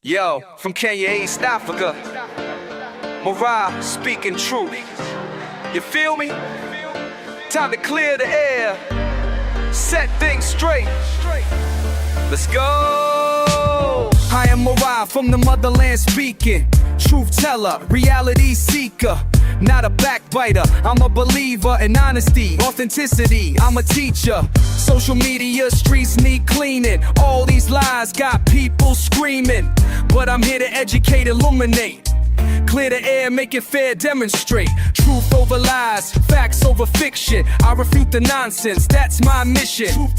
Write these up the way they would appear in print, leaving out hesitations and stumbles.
Yo, from Kenya, East Africa, MORAA speaking truth. You feel me? Time to clear the air, set things straight. Let's go. I am MORAA from the motherland speaking. Truth teller, reality seeker. Not a backbiter, I'm a believer in honesty, authenticity, I'm a teacher. Social media, streets need cleaning. All these lies got people screaming. But I'm here to educate, illuminate. Clear the air, make it fair, demonstrate. Truth over lies, facts over fiction. I refute the nonsense, that's my mission. Truth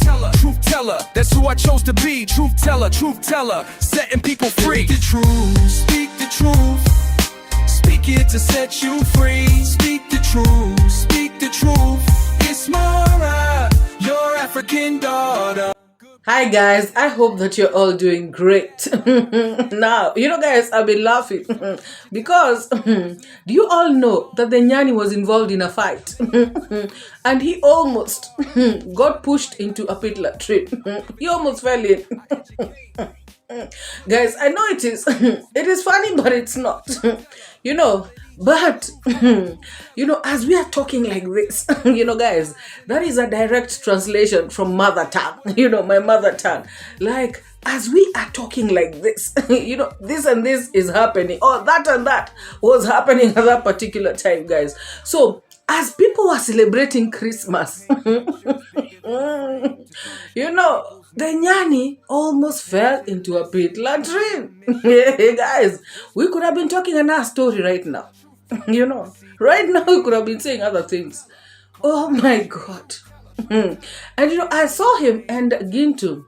teller, that's who I chose to be. Truth teller, setting people free. Speak the truth, speak the truth. Speak it to set you free. Speak the truth, speak the truth. It's MORAA, your African daughter. Hi guys, I hope that you're all doing great. Now, guys, I've been laughing because do you all know that the Nyani was involved in a fight and he almost got pushed into a pit latrine. He almost fell in. Guys, I know it is funny, but it's not. But as we are talking like this, guys, that is a direct translation from mother tongue, my mother tongue. Like, as we are talking like this, this and this is happening, or that and that was happening at that particular time, guys. So as people were celebrating Christmas, the Nyani almost fell into a pit latrine. Guys, we could have been talking another story right now. Right now we could have been saying other things. Oh my God. And I saw him and Gintu,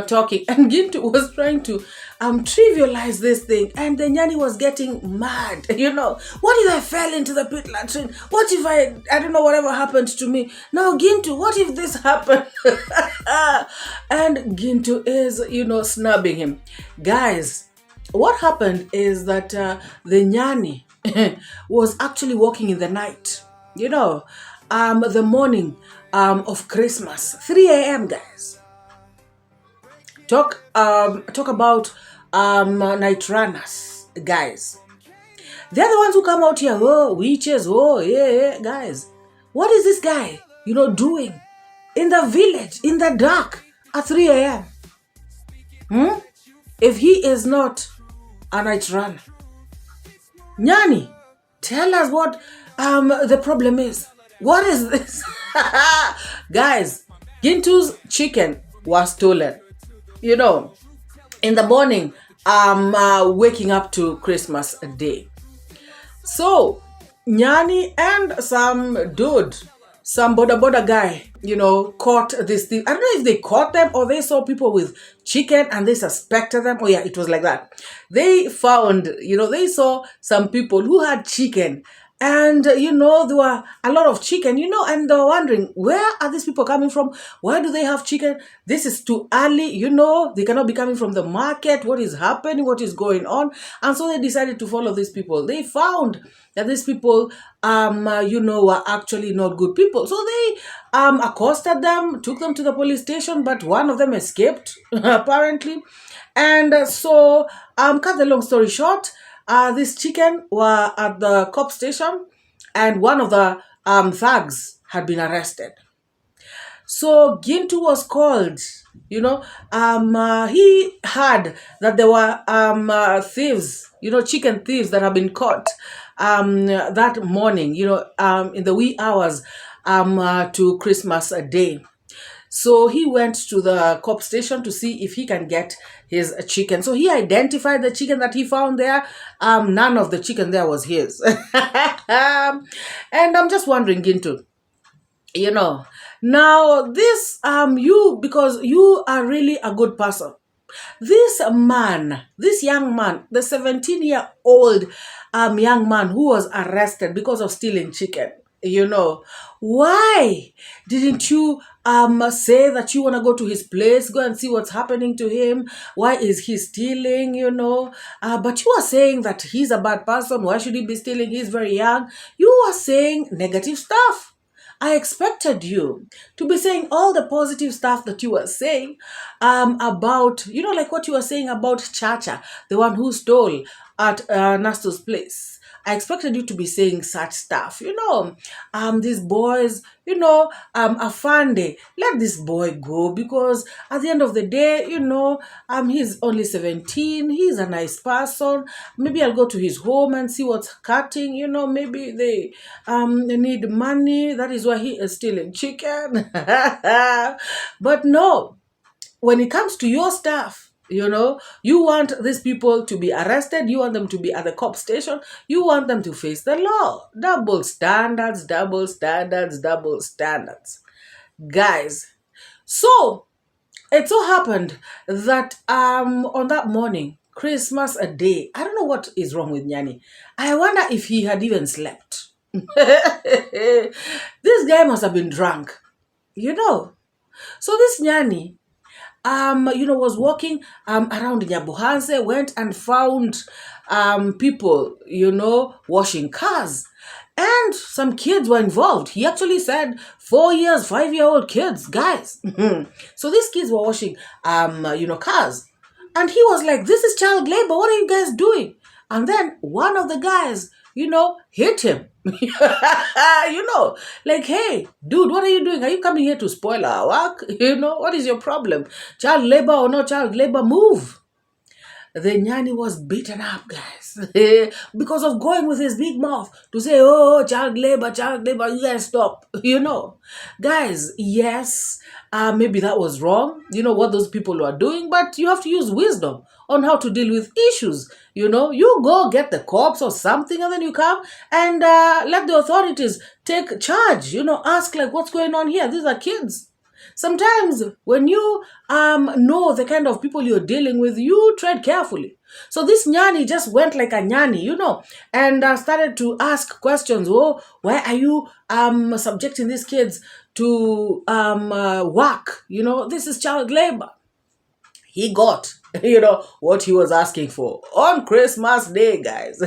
talking, and Gintu was trying to trivialize this thing, and the Nyani was getting mad. What if I fell into the pit latrine? What if I don't know, whatever happened to me? Now Gintu, what if this happened? And Gintu is, snubbing him. Guys, what happened is that the Nyani was actually walking in the night, the morning of Christmas, 3 a.m. guys. Talk about night runners, guys. They're the ones who come out here, oh, witches, oh, yeah, guys. What is this guy, doing in the village, in the dark, at 3 a.m.? If he is not a night runner. Nyani, tell us what the problem is. What is this? Guys, Gintu's chicken was stolen. In the morning, waking up to Christmas Day. So, Nyani and some dude, some Buda guy, caught this thing. I don't know if they caught them or they saw people with chicken and they suspected them. Oh yeah, it was like that. They found, they saw some people who had chicken. And, there were a lot of chicken, and they were wondering, where are these people coming from? Why do they have chicken? This is too early, they cannot be coming from the market. What is happening? What is going on? And so they decided to follow these people. They found that these people, were actually not good people. So they accosted them, took them to the police station, but one of them escaped, apparently. And so, cut the long story short, this chicken were at the cop station and one of the thugs had been arrested. So Gintu was called, he heard that there were thieves, chicken thieves that have been caught that morning, in the wee hours to Christmas Day. So he went to the cop station to see if he can get his chicken. So he identified the chicken that he found there. None of the chicken there was his. And I'm just wondering, Gintu, now this, because you are really a good person. This young man, the 17-year-old young man who was arrested because of stealing chicken, why didn't you say that you want to go to his place, go and see what's happening to him? Why is he stealing, But you are saying that he's a bad person. Why should he be stealing? He's very young. You are saying negative stuff. I expected you to be saying all the positive stuff that you were saying about, like what you were saying about Chacha, the one who stole at Nasto's place. I expected you to be saying such stuff. These boys, Afande, let this boy go, because at the end of the day, he's only 17. He's a nice person. Maybe I'll go to his home and see what's cutting. Maybe they need money. That is why he is stealing chicken. But no, when it comes to your stuff, you want these people to be arrested. You want them to be at the cop station. You want them to face the law. Double standards, double standards, double standards. Guys, so it so happened that on that morning, Christmas a day, I don't know what is wrong with Nyani. I wonder if he had even slept. This guy must have been drunk, So this Nyani, was walking around Nyabuhanse, went and found people, washing cars. And some kids were involved. He actually said 4 years, 5-year-old kids, guys. So these kids were washing, cars. And he was like, this is child labor. What are you guys doing? And then one of the guys, hit him. Like, hey, dude, what are you doing? Are you coming here to spoil our work? What is your problem? Child labor or no child labor, move. The Nyani was beaten up, guys, because of going with his big mouth to say, oh, child labor, you guys stop, Guys, yes, maybe that was wrong, what those people were doing, but you have to use wisdom on how to deal with issues, you go get the cops or something, and then you come and let the authorities take charge, ask like, what's going on here? These are kids. Sometimes when you know the kind of people you're dealing with, you tread carefully. So this Nyani just went like a Nyani, and started to ask questions. Oh, why are you subjecting these kids to work? This is child labor. He got, what he was asking for on Christmas Day, guys.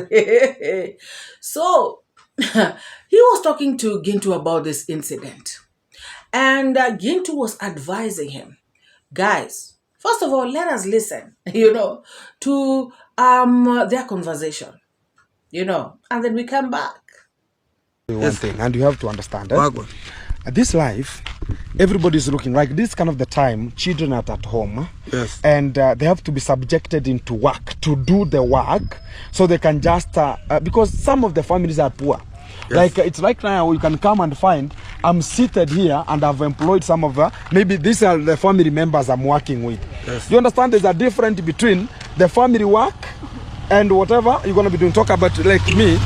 So he was talking to Gintu about this incident. And Gintu was advising him, guys, first of all, let us listen, to their conversation, and then we come back. One thing, and you have to understand that this life, everybody is looking like this kind of the time children are at home, yes, and they have to be subjected into work to do the work, so they can just because some of the families are poor. Yes. Like it's like now you can come and find I'm seated here and I've employed some of the, maybe these are the family members I'm working with. Yes. You understand there's a difference between the family work and whatever you're going to be doing. Talk about like me,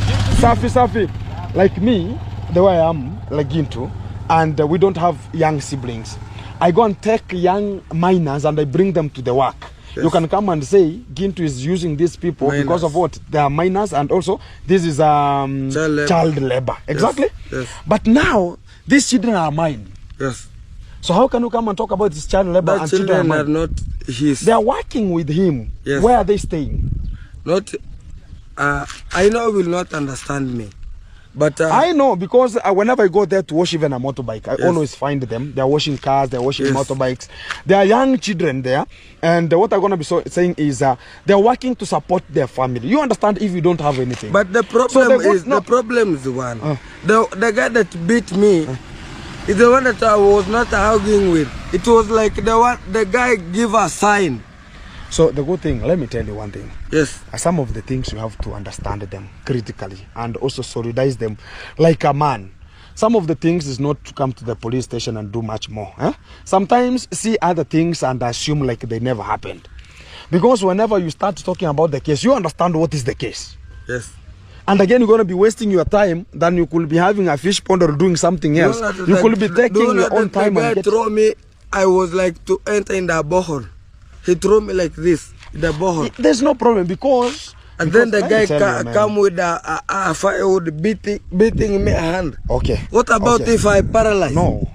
Safi, like me, the way I am, like Gintu, and we don't have young siblings. I go and take young minors and I bring them to the work. Yes. You can come and say Gintu is using these people minors, because of what? They are minors, and also this is child labor. Exactly. Yes. But now these children are mine. Yes. So how can you come and talk about this child labor? But and children are not his. They are working with him. Yes. Where are they staying? Not. I know will not understand me. But I know, because whenever I go there to wash even a motorbike, I always find them. They're washing cars, they're washing motorbikes. There are young children there, and what I'm going to be saying is they're working to support their family. You understand if you don't have anything. But the problem the problem is the one. The guy that beat me is the one that I was not arguing with. It was like the guy give a sign. So the good thing, let me tell you one thing. Yes. Some of the things you have to understand them critically and also solidarize them like a man. Some of the things is not to come to the police station and do much more. Sometimes see other things and assume like they never happened. Because whenever you start talking about the case, you understand what is the case. Yes. And again, you're going to be wasting your time. Then you could be having a fish pond or doing something else. You could be taking your own time. The guy throw me, I was like to enter in the borehole. He threw me like this, the borehole. There's no problem because... And then the guy come with a firewood beating me a hand. Okay. What about if I paralyze? No.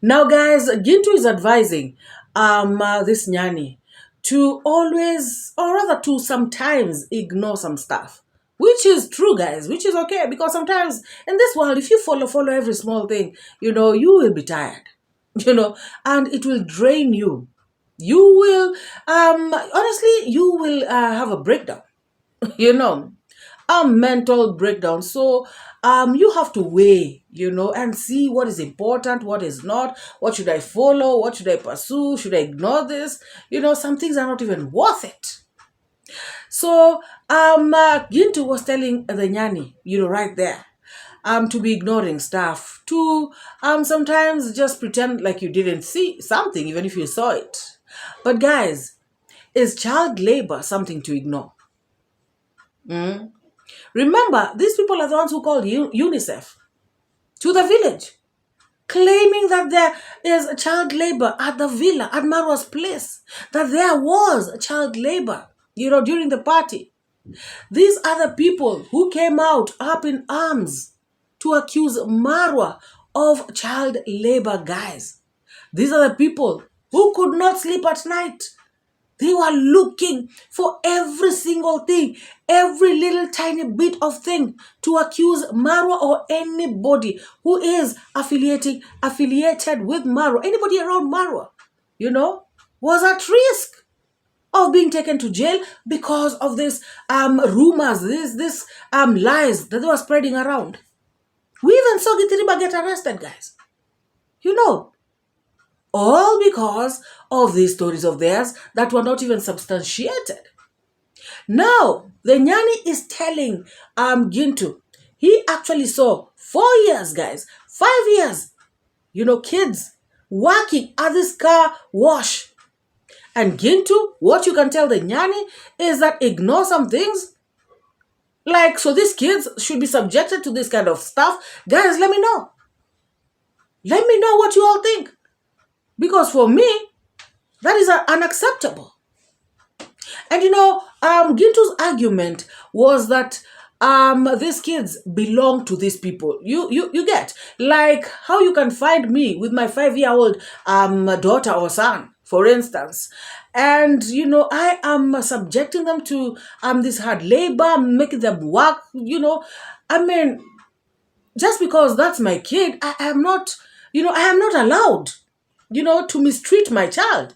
Now, guys, Gintu is advising this Nyani to always, or rather to sometimes ignore some stuff. Which is true, guys, which is okay, because sometimes in this world, if you follow every small thing, you will be tired, and it will drain you. You will, honestly, you will have a breakdown, a mental breakdown. So you have to weigh, and see what is important, what is not, what should I follow, what should I pursue, should I ignore this? Some things are not even worth it. So Gintu was telling the Nyani, right there, to be ignoring stuff, to sometimes just pretend like you didn't see something, even if you saw it. But guys, is child labor something to ignore? Remember, these people are the ones who called UNICEF to the village, claiming that there is child labor at the villa, at Marwa's place, that there was child labor, during the party. These are the people who came out up in arms to accuse Marwa of child labor, guys. These are the people who could not sleep at night. They were looking for every single thing, every little tiny bit of thing to accuse Marwa or anybody who is affiliated with Marwa, anybody around Marwa, was at risk of being taken to jail because of this rumors, this lies that they were spreading around. We even saw 𝐷𝐿𝐷 get arrested, guys. All because of these stories of theirs that were not even substantiated. Now, the Nyani is telling Gintu, he actually saw 4 years, guys, 5 years, kids working at this car wash. And Gintu, what you can tell the Nyani is that ignore some things. Like, so these kids should be subjected to this kind of stuff. Guys, let me know. Let me know what you all think. Because for me, that is unacceptable. And Gintu's argument was that these kids belong to these people. You get, like how you can find me with my 5-year-old daughter or son, for instance, and I am subjecting them to this hard labor, making them work. I mean, just because that's my kid, I am not allowed to mistreat my child.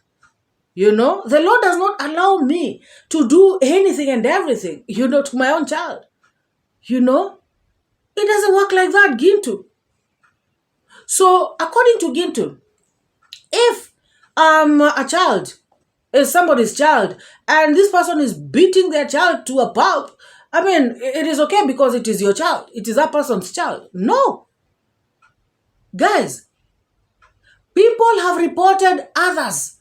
The Lord does not allow me to do anything and everything to my own child. It doesn't work like that, Gintu. So according to Gintu, if a child is somebody's child and this person is beating their child to a pulp, I mean, it is okay because it is your child. It is that person's child. No. Guys, people have reported others,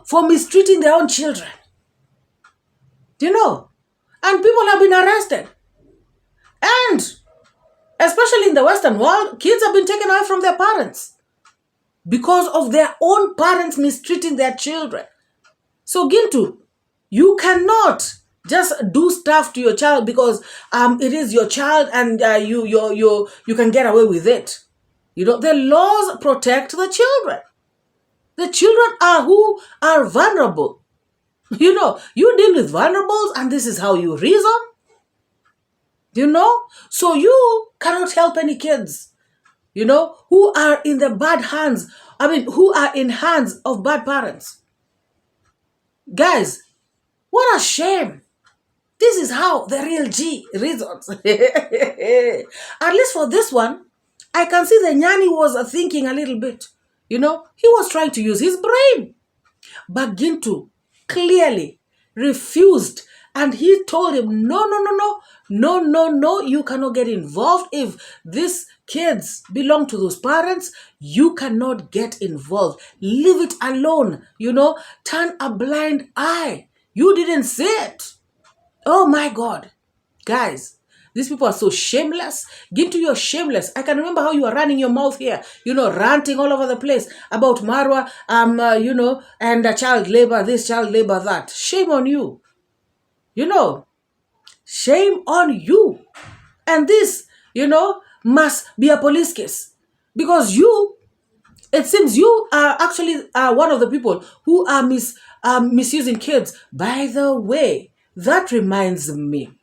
for mistreating their own children. And people have been arrested. And especially in the Western world, kids have been taken away from their parents because of their own parents mistreating their children. So Gintu, you cannot just do stuff to your child because it is your child and you can get away with it. The laws protect the children. The children are who are vulnerable. You deal with vulnerables and this is how you reason. So you cannot help any kids, who are in the bad hands. I mean, who are in hands of bad parents. Guys, what a shame. This is how the real G reasons. At least for this one, I can see the Nyani was thinking a little bit. He was trying to use his brain. But Gintu clearly refused. And he told him, no, you cannot get involved. If these kids belong to those parents, you cannot get involved. Leave it alone. Turn a blind eye. You didn't say it. Oh my God. Guys, these people are so shameless. Gintu, you're shameless. I can remember how you were running your mouth here, ranting all over the place about Marwa, and child labor, this, child labor, that. Shame on you. Shame on you. And this, must be a police case. Because it seems you are actually one of the people who are misusing kids. By the way, that reminds me.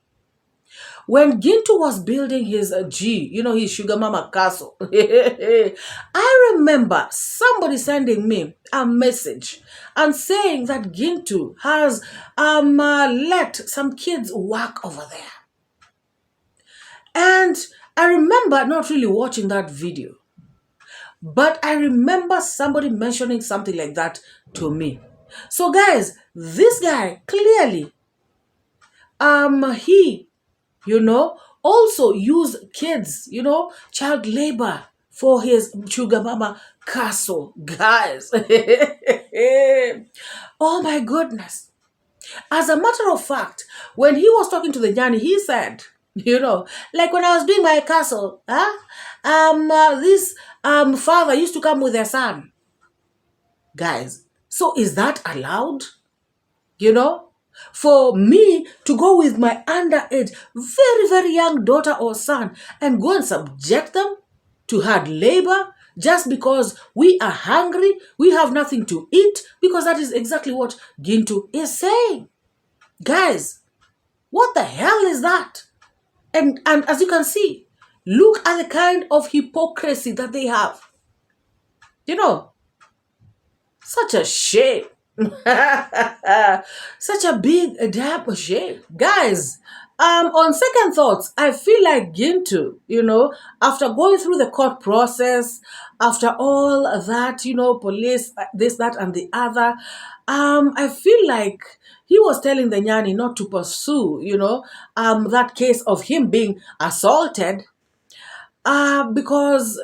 when Gintu was building his his sugar mama castle, I remember somebody sending me a message and saying that Gintu has let some kids work over there. And I remember not really watching that video, but I remember somebody mentioning something like that to me. So guys, this guy clearly, he, also used kids, child labor for his sugar mama castle, guys. Oh my goodness. As a matter of fact, when he was talking to the Nyani, he said, like when I was doing my castle, this father used to come with their son. Guys, so is that allowed? For me to go with my underage, very, very young daughter or son and go and subject them to hard labor just because we are hungry, we have nothing to eat, because that is exactly what Gintu is saying. Guys, what the hell is that? And as you can see, look at the kind of hypocrisy that they have. Such a shame. Such a big damn shame. Guys, on second thoughts, I feel like Gintu, after going through the court process, after all that, police, this, that, and the other, I feel like he was telling the Nyani not to pursue, that case of him being assaulted. Because,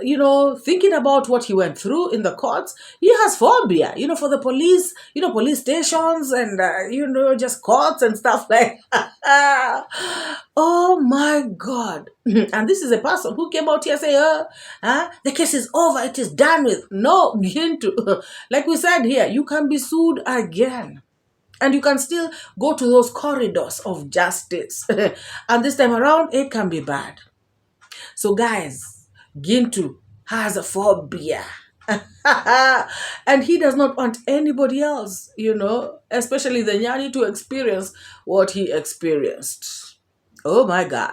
thinking about what he went through in the courts, he has phobia, for the police, police stations and, just courts and stuff like that. Oh my God. And this is a person who came out here saying, the case is over, it is done with. No, Gintu. Like we said here, you can be sued again. And you can still go to those corridors of justice. And this time around, it can be bad. So guys, Gintu has a phobia. And he does not want anybody else, especially the Nyani, to experience what he experienced. Oh my God.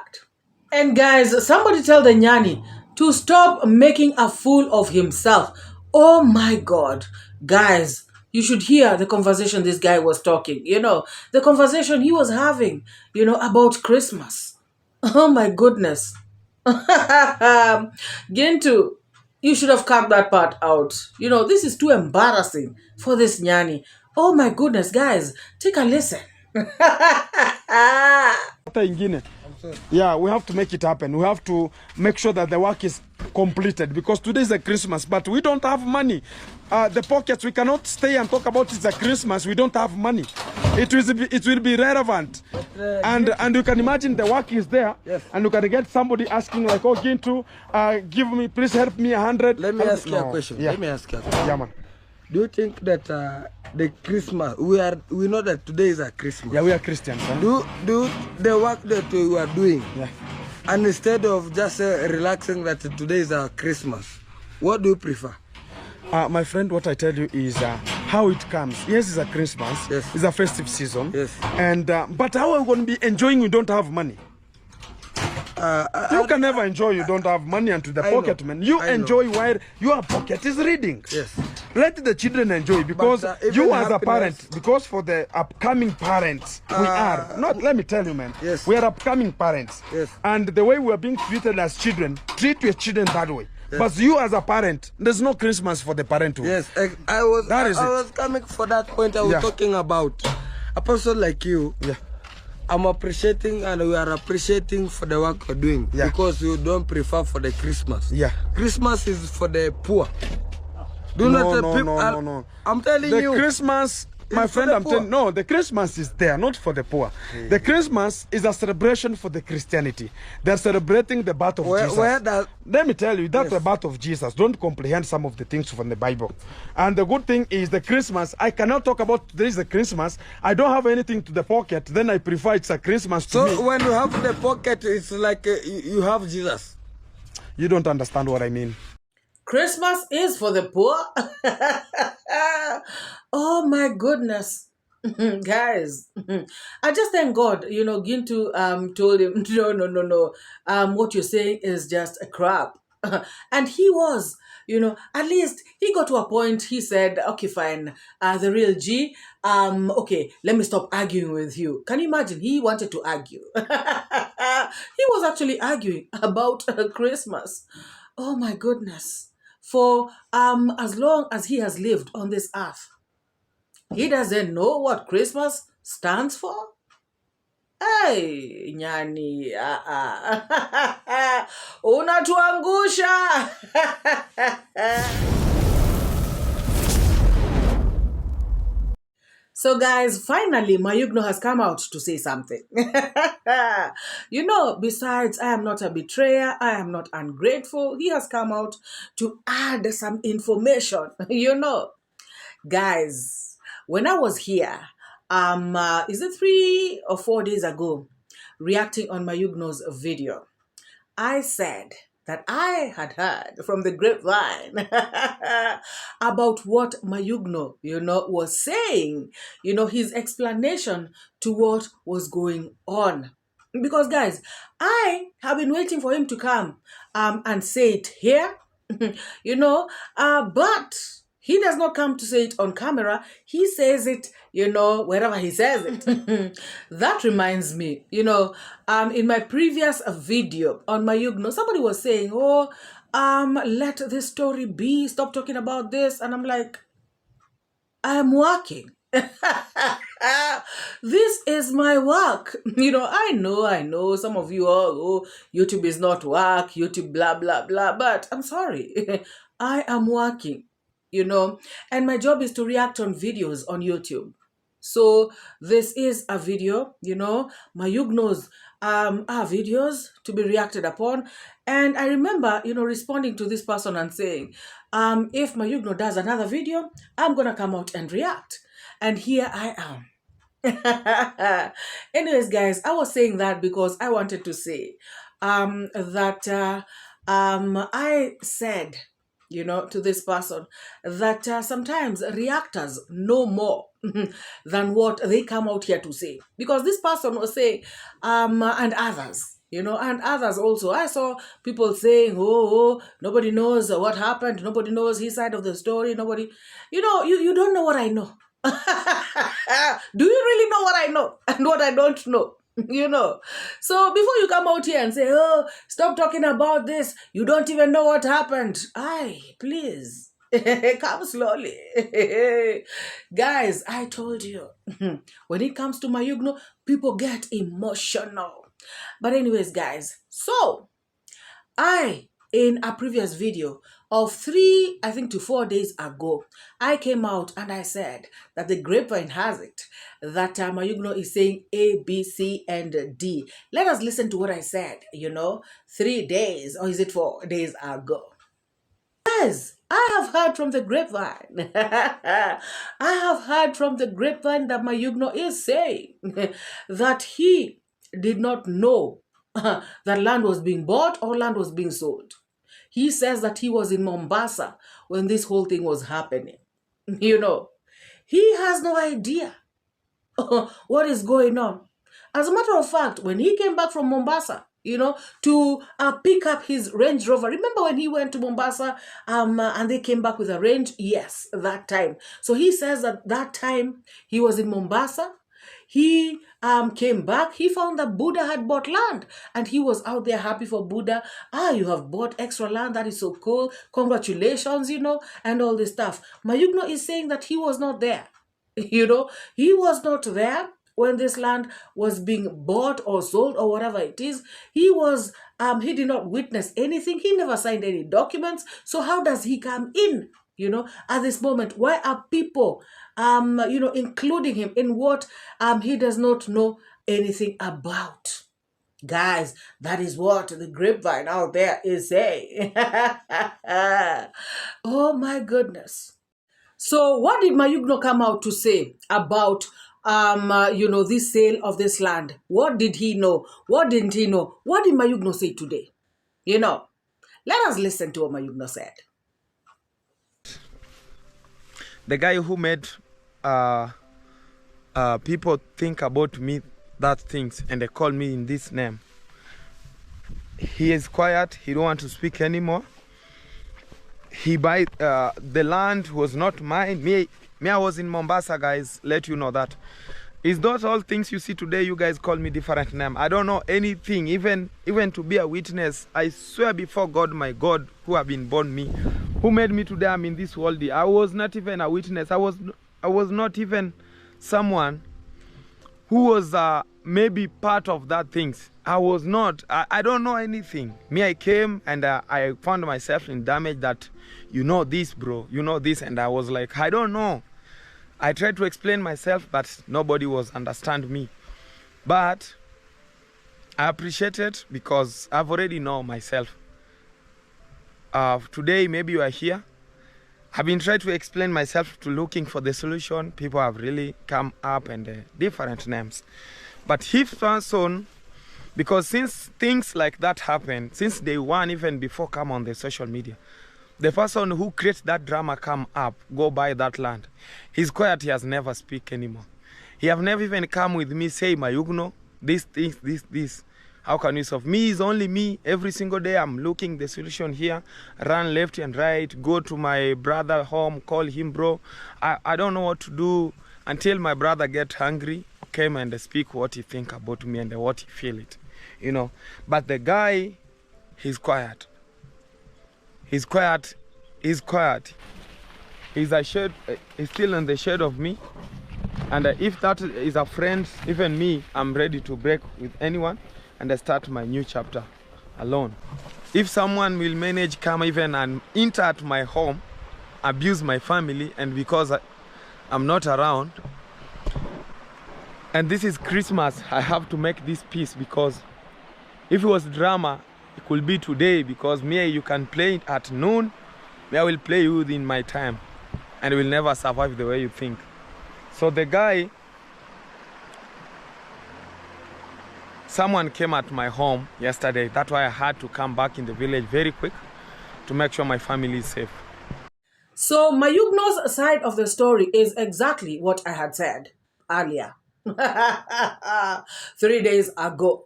And guys, somebody tell the Nyani to stop making a fool of himself. Oh my God. Guys, you should hear the conversation this guy was talking, the conversation he was having, about Christmas. Oh my goodness. Gintu, you should have cut that part out. This is too embarrassing for this Nyani. Oh my goodness, guys, take a listen. Yeah, we have to make it happen. We have to make sure that the work is completed, because today is a Christmas, but we don't have money. The pockets, we cannot stay and talk about it's a Christmas. We don't have money. It will be relevant. And you can imagine the work is there. Yes. And you can get somebody asking like, oh, Gintu, please help me 100. Let me ask you a question. Yeah. Let me ask you a question. Yeah, man. Do you think that the Christmas, we know that today is a Christmas? Yeah, we are Christians. Huh? Do the work that we are doing, yeah. And instead of just relaxing that today is our Christmas, what do you prefer? My friend, what I tell you is how it comes. Yes, it's a Christmas. Yes. It's a festive season. Yes. And but how are we going to be enjoying? We don't have money. You can never enjoy. You don't have money and to the pocket, man. You enjoy while your pocket is reading. Yes. Let the children enjoy, because you as a parent, because for the upcoming parents, we are not. Let me tell you, man. Yes. We are upcoming parents. Yes. And the way we are being treated as children, treat your children that way. Yes. But you as a parent, there's no Christmas for the parenthood. Yes, I was coming for that point I was talking about. A person like you, I'm appreciating, and we are appreciating for the work you're doing, because you don't prefer for the Christmas. Yeah. Christmas is for the poor. No. I'm telling you. The Christmas, my friend, I'm telling you, no, the Christmas is there, not for the poor. The Christmas is a celebration for the Christianity. They're celebrating the birth of Jesus. Let me tell you, that's the birth of Jesus. Don't comprehend some of the things from the Bible. And the good thing is the Christmas, I cannot talk about there is a Christmas. I don't have anything to the pocket, then I prefer it's a Christmas to me. So when you have the pocket, it's like you have Jesus. You don't understand what I mean. Christmas is for the poor. Oh my goodness. Guys, I just thank God, Gintu told him, no. What you're saying is just a crap. And he was, at least he got to a point, he said, okay, fine, the real G, okay, let me stop arguing with you. Can you imagine? He wanted to argue. He was actually arguing about Christmas. Oh my goodness. For as long as he has lived on this earth, he doesn't know what Christmas stands for? Hey, Nyani, unatuangusha. So guys, finally, Mayugno has come out to say something. Besides, I am not a betrayer, I am not ungrateful. He has come out to add some information, Guys, when I was here, is it 3 or 4 days ago, reacting on Mayugno's video, I said that I had heard from the grapevine about what Mayugno, was saying, his explanation to what was going on. Because guys, I have been waiting for him to come and say it here, but he does not come to say it on camera. He says it, wherever he says it. That reminds me, in my previous video on Mayugno, somebody was saying, let this story be. Stop talking about this. And I'm like, I am working. This is my work. I know some of you all, YouTube is not work, YouTube blah, blah, blah. But I'm sorry. I am working. And my job is to react on videos on YouTube. So this is a video, Mayugno's are videos to be reacted upon. And I remember, responding to this person and saying, if Mayugno does another video, I'm going to come out and react. And here I am. Anyways, guys, I was saying that because I wanted to say that I said, to this person, that sometimes reactors know more than what they come out here to say. Because this person was saying, and others, and others also. I saw people saying, nobody knows what happened. Nobody knows his side of the story. Nobody, you don't know what I know. Do you really know what I know and what I don't know? So before you come out here and say, stop talking about this, you don't even know what happened. Please, come slowly. Guys, I told you, when it comes to Mayugno, people get emotional. But anyways, guys, so in a previous video of 3, I think to 4 days ago, I came out and I said that the grapevine has it, that Mayugno is saying A, B, C, and D. Let us listen to what I said, 3 days, or is it 4 days ago? Yes, I have heard from the grapevine. I have heard from the grapevine that Mayugno is saying that he did not know that land was being bought or land was being sold. He says that he was in Mombasa when this whole thing was happening. He has no idea what is going on. As a matter of fact, when he came back from Mombasa, to pick up his Range Rover. Remember when he went to Mombasa and they came back with a Range? Yes, that time. So he says that time he was in Mombasa. He came back. He found that Buda had bought land. And he was out there happy for Buda. You have bought extra land. That is so cool. Congratulations, and all this stuff. Mayugno is saying that he was not there. He was not there when this land was being bought or sold or whatever it is. He he did not witness anything. He never signed any documents. So how does he come in, at this moment? Why are people, including him in what he does not know anything about? Guys, that is what the grapevine out there is saying. Oh my goodness. So what did Mayugno come out to say about this sale of this land? What did he know? What didn't he know? What did Mayugno say today? Let us listen to what Mayugno said. The guy who made people think about me that things and they call me in this name. He is quiet. He don't want to speak anymore. He buy the land was not mine. Me, I was in Mombasa, guys. Let you know that. It's not all things you see today. You guys call me different name. I don't know anything. Even to be a witness, I swear before God, my God, who have been born me, who made me today. I'm in this world. I was not even a witness. I was not even someone who was maybe part of that things. I was not. I don't know anything. Me, I came and I found myself in damage that, you know this, bro. You know this. And I was like, I don't know. I tried to explain myself, but nobody was understand me. But I appreciate it because I've already know myself. Today, maybe you are here. I've been trying to explain myself to looking for the solution. People have really come up and different names. But if person, because since things like that happen, since day one, even before come on the social media, the person who creates that drama come up, go buy that land. He's quiet, he has never speak anymore. He have never even come with me, say, Mayugno, this. How can you solve? Me is only me. Every single day I'm looking the solution here, run left and right, go to my brother home, call him, bro. I don't know what to do until my brother get hungry, came and speak what he think about me and what he feel it, you know. But the guy, he's quiet. He's quiet. He's quiet. He's a shade. He's still in the shade of me. And if that is a friend, even me, I'm ready to break with anyone and I start my new chapter alone. If someone will manage come even and enter at my home, abuse my family, and because I'm not around, and this is Christmas, I have to make this peace, because if it was drama, it could be today, because me, you can play it at noon, me, I will play you in my time, and will never survive the way you think. So the guy, someone came at my home yesterday. That's why I had to come back in the village very quick to make sure my family is safe. So Mayugno's side of the story is exactly what I had said earlier, 3 days ago.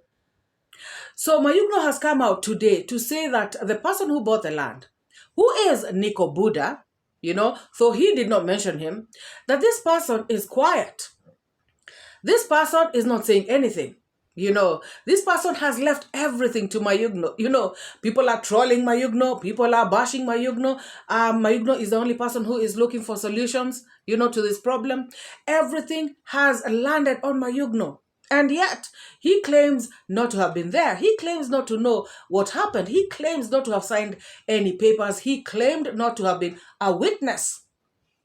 So Mayugno has come out today to say that the person who bought the land, who is Niko Buddha, you know, so he did not mention him, that this person is quiet. This person is not saying anything. You know, this person has left everything to Mayugno. You know, people are trolling Mayugno. People are bashing Mayugno. Mayugno is the only person who is looking for solutions, you know, to this problem. Everything has landed on Mayugno. And yet, he claims not to have been there. He claims not to know what happened. He claims not to have signed any papers. He claimed not to have been a witness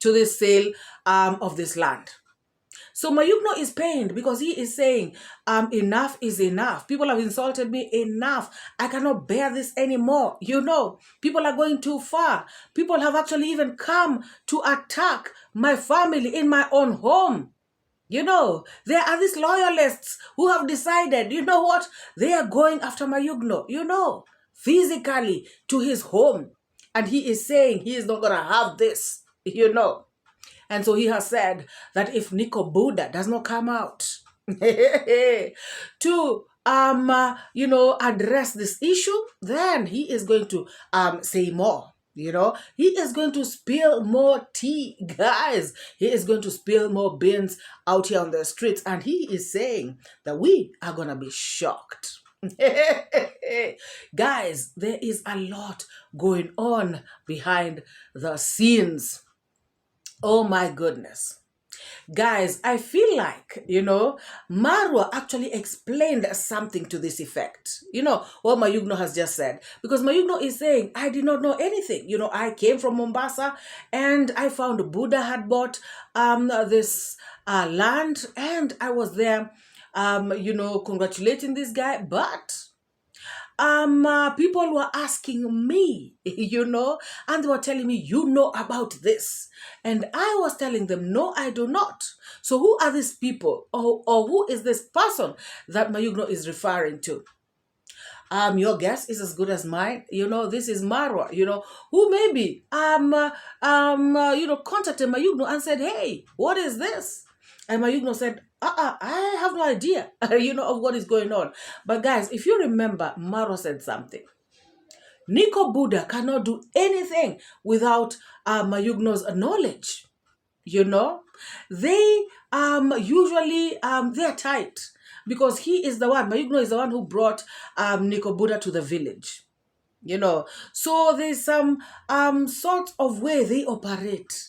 to the sale of this land. So Mayugno is pained because he is saying, enough is enough. People have insulted me enough. I cannot bear this anymore. You know, people are going too far. People have actually even come to attack my family in my own home. You know, there are these loyalists who have decided, you know what, they are going after Mayugno, you know, physically to his home. And he is saying he is not going to have this, you know. And so he has said that if Niko Buddha does not come out to, you know, address this issue, then he is going to say more. You know, he is going to spill more tea, guys. He is going to spill more beans out here on the streets. And he is saying that we are going to be shocked. Guys, there is a lot going on behind the scenes. Oh my goodness. Guys, I feel like, you know, Marwa actually explained something to this effect. You know, what Mayugno has just said. Because Mayugno is saying, I did not know anything. You know, I came from Mombasa and I found Buddha had bought this land and I was there, you know, congratulating this guy. But people were asking me, you know, and they were telling me, you know about this. And I was telling them, no, I do not. So who are these people? Or who is this person that Mayugno is referring to? Your guess is as good as mine. You know, this is Marwa, you know, who maybe, you know, contacted Mayugno and said, hey, what is this? And Mayugno said, I have no idea, of what is going on. But guys, if you remember, Marwa said something. Niko Buddha cannot do anything without Mayugno's knowledge. They usually they're tight because he is the one. Mayugno is the one who brought Niko Buddha to the village. So there's some sort of way they operate.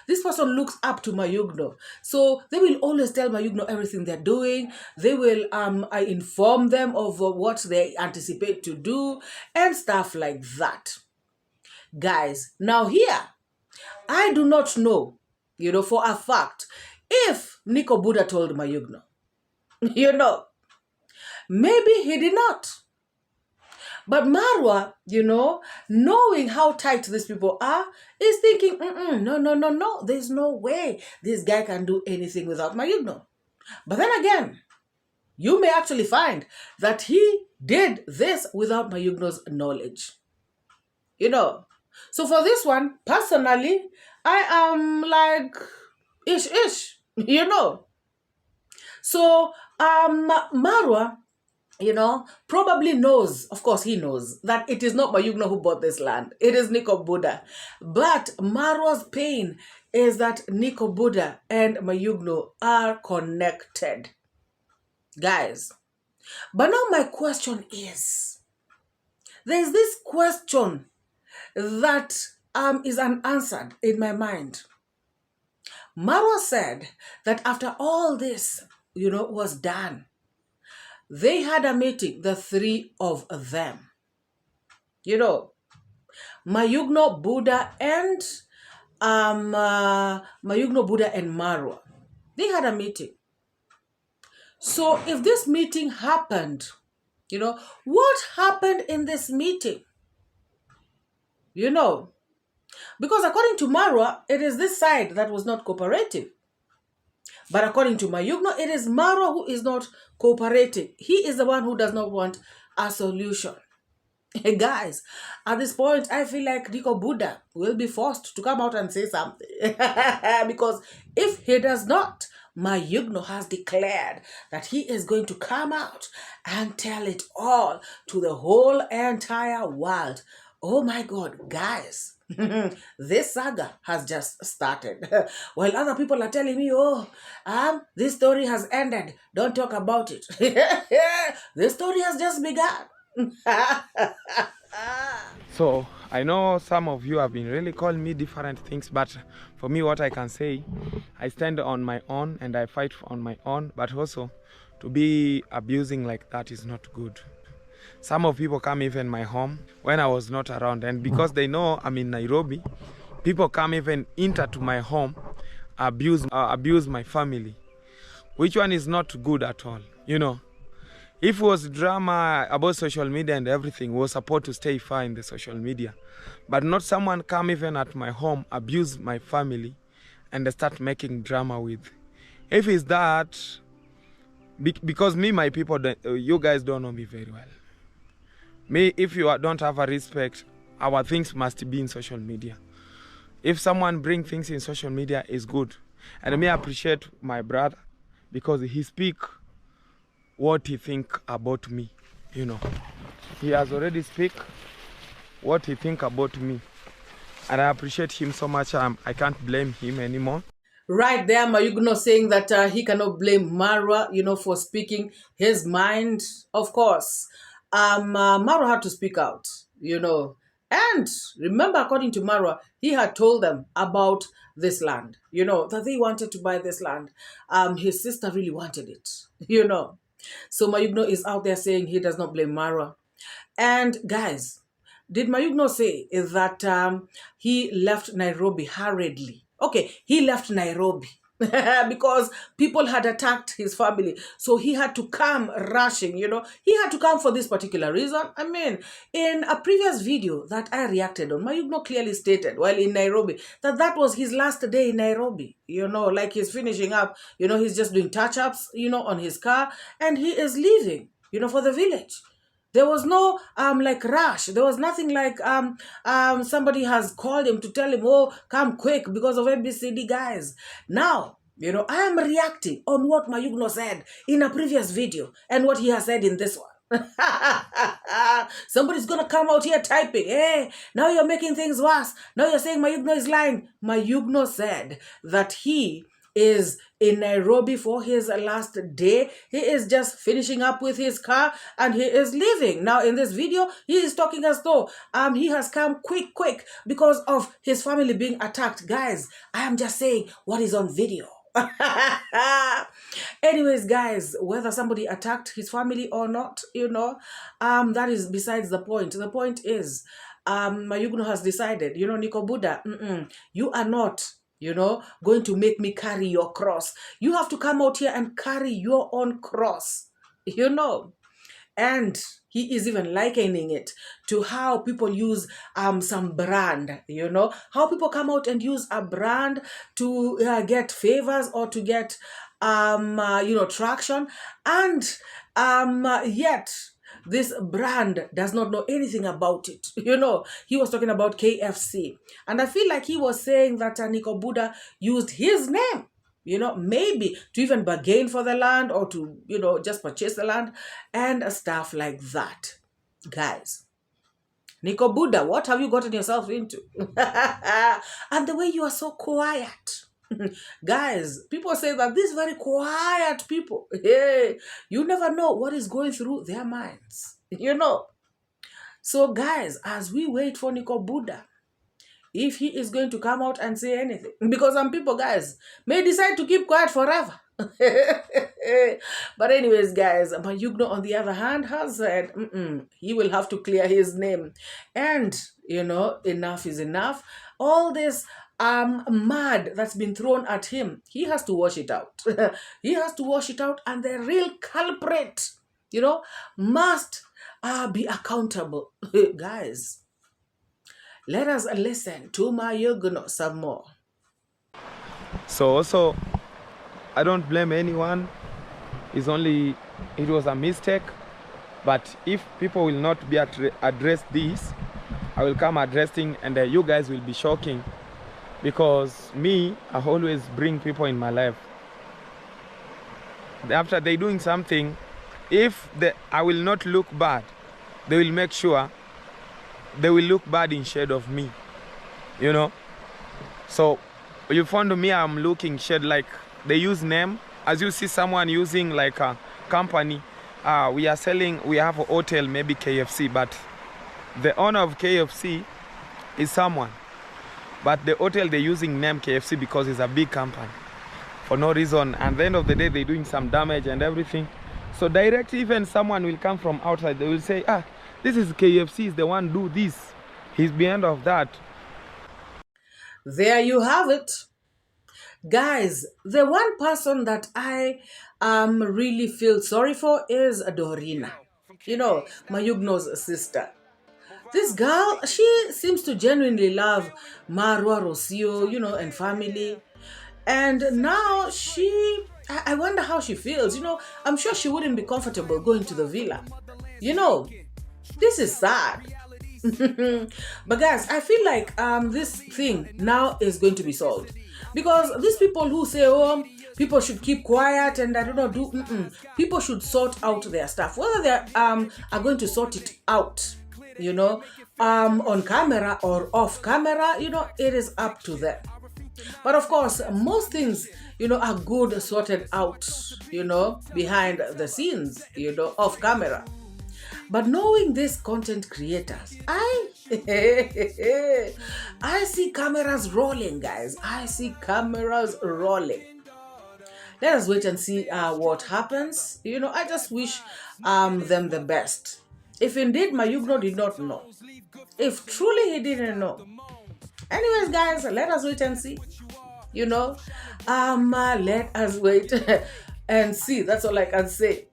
This person looks up to Mayugno. So they will always tell Mayugno everything they're doing. They will inform them of what they anticipate to do and stuff like that. Guys, now here, I do not know, for a fact, if Niko Buddha told Mayugno. Maybe he did not. But Marwa, knowing how tight these people are, is thinking, no, there's no way this guy can do anything without Mayugno. But then again, you may actually find that he did this without Mayugno's knowledge. So for this one, personally, I am like, ish. So, Marwa, probably knows, of course he knows, that it is not Mayugno who bought this land. It is Niko Buddha. But Marwa's pain is that Niko Buddha and Mayugno are connected. Guys, but now my question is, there's this question that is unanswered in my mind. Marwa said that after all this, was done, they had a meeting, the three of them. Mayugno, Buddha, and Marwa. They had a meeting. So if this meeting happened, what happened in this meeting? Because according to Marwa, it is this side that was not cooperative. But according to Mayugno, it is Marwa who is not cooperating. He is the one who does not want a solution. Hey guys, at this point, I feel like Niko Buddha will be forced to come out and say something. Because if he does not, Mayugno has declared that he is going to come out and tell it all to the whole entire world. Oh my God, guys. This saga has just started. While other people are telling me, this story has ended. Don't talk about it. This story has just begun. So I know some of you have been really calling me different things, but for me, what I can say, I stand on my own and I fight on my own, but also to be abusing like that is not good. Some of people come even my home when I was not around, and because they know I'm in Nairobi, people come even into my home, abuse my family, which one is not good at all. If it was drama about social media and everything, we were supposed to stay far in the social media, but not someone come even at my home, abuse my family, and they start making drama with. If it's that, because me, my people, you guys don't know me very well. Me, if you don't have a respect, our things must be in social media. If someone bring things in social media, is good. And me appreciate my brother because he speak what he think about me. He has already speak what he think about me. And I appreciate him so much. I can't blame him anymore. Right there, Mayugno saying that he cannot blame Marwa, for speaking his mind. Of course, Marwa had to speak out, And remember, according to Marwa, he had told them about this land, that they wanted to buy this land. His sister really wanted it, So Mayugno is out there saying he does not blame Marwa. And guys, did Mayugno say that he left Nairobi hurriedly? Okay, he left Nairobi because people had attacked his family. So he had to come rushing, He had to come for this particular reason. I mean, in a previous video that I reacted on, Mayugno clearly stated while in Nairobi that was his last day in Nairobi. Like he's finishing up, he's just doing touch-ups, on his car, and he is leaving, for the village. There was no rush. There was nothing like somebody has called him to tell him, oh, come quick because of ABCD, guys. Now, You know, I am reacting on what Mayugno said in a previous video and what he has said in this one. Somebody's going to come out here typing, hey, now you're making things worse. Now you're saying Mayugno is lying. Mayugno said that he is in Nairobi for his last day. He is just finishing up with his car and he is leaving. Now in this video, he is talking as though he has come quick because of his family being attacked. Guys, I am just saying what is on video. Anyways, guys, whether somebody attacked his family or not, you know, that is besides the point. The point is, Mayugno has decided, you know, Niko Buddha, you are not, you know, going to make me carry your cross. You have to come out here and carry your own cross, you know. And he is even likening it to how people use some brand, you know, how people come out and use a brand to get favors or to get, you know, traction. And yet this brand does not know anything about it. You know, he was talking about KFC. And I feel like he was saying that Niko Buddha used his name, you know, maybe to even bargain for the land or to, you know, just purchase the land and stuff like that. Guys, Niko Buddha, what have you gotten yourself into? And the way you are so quiet. Guys, people say that these very quiet people, hey, you never know what is going through their minds, you know. So guys, as we wait for Niko Buddha, if he is going to come out and say anything, because some people, guys, may decide to keep quiet forever. But anyways, guys, Mayugno on the other hand has said he will have to clear his name. And, you know, enough is enough. All this mud that's been thrown at him, he has to wash it out. He has to wash it out, and the real culprit, you know, must be accountable. Guys, let us listen to Mayugno some more. So also, I don't blame anyone. It was a mistake. But if people will not be address this, I will come addressing, and you guys will be shocking. Because me, I always bring people in my life. After they doing something, if I will not look bad, they will make sure they will look bad in shade of me, you know. So you found me, I'm looking shade like they use name. As you see someone using like a company, we have a hotel, maybe KFC, but the owner of KFC is someone. But the hotel, they're using name KFC because it's a big company for no reason. And at the end of the day, they're doing some damage and everything. So directly, even someone will come from outside, they will say, this is KFC, is the one do this. He's behind of that. There you have it. Guys, the one person that I really feel sorry for is Dorina. You know, Mayugno's sister. This girl, she seems to genuinely love Marwa, Rocio, you know, and family. And now I wonder how she feels. You know, I'm sure she wouldn't be comfortable going to the villa. You know, this is sad. But guys, I feel like this thing now is going to be solved. Because these people who say, oh, people should keep quiet and I don't know, people should sort out their stuff. Whether they are going to sort it out, you know, on camera or off camera, you know, it is up to them. But of course, most things, you know, are good sorted out, you know, behind the scenes, you know, off camera. But knowing these content creators, I see cameras rolling, guys. I see cameras rolling. Let us wait and see what happens. You know, I just wish them the best. If indeed Mayugno did not know, if truly he didn't know. Anyways, guys, let us wait and see. You know, let us wait and see. That's all I can say.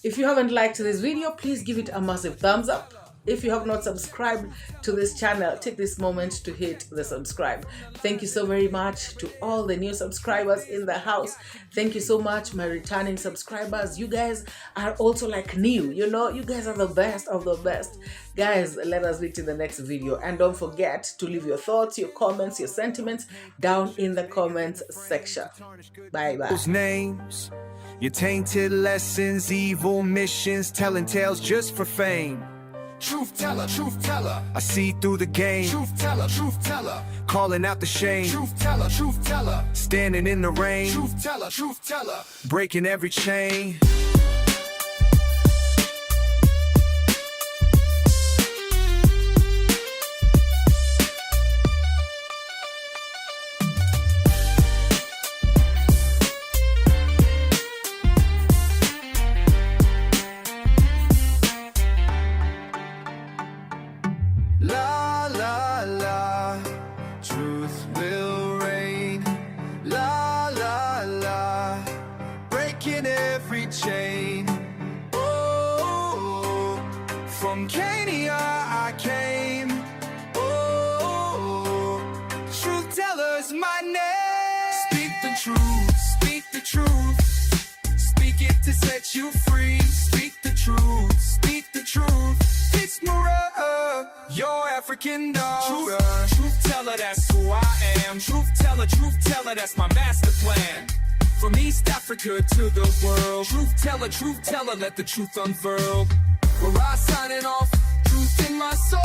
If you haven't liked this video, please give it a massive thumbs up. If you have not subscribed to this channel, take this moment to hit the subscribe. Thank you so very much to all the new subscribers in the house. Thank you so much, my returning subscribers. You guys are also like new, you know, you guys are the best of the best. Guys, let us meet in the next video. And don't forget to leave your thoughts, your comments, your sentiments down in the comments section. Bye bye. Names, your tainted lessons, evil missions, telling tales just for fame. Truth teller, I see through the game. Truth teller, calling out the shame. Truth teller, standing in the rain. Truth teller, breaking every chain. La la la, truth will reign. La la la, breaking every chain. Oh, from Kenya I came. Oh, truth teller's my name. Speak the truth, speak the truth. Speak it to set you free. Speak the truth, speak the truth. It's MORAA, your African dog. Truth teller, that's who I am. Truth teller, that's my master plan. From East Africa to the world. Truth teller, let the truth unfurl. MORAA signing off, truth in my soul.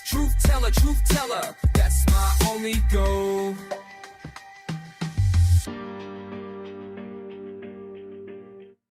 Truth teller, that's my only goal.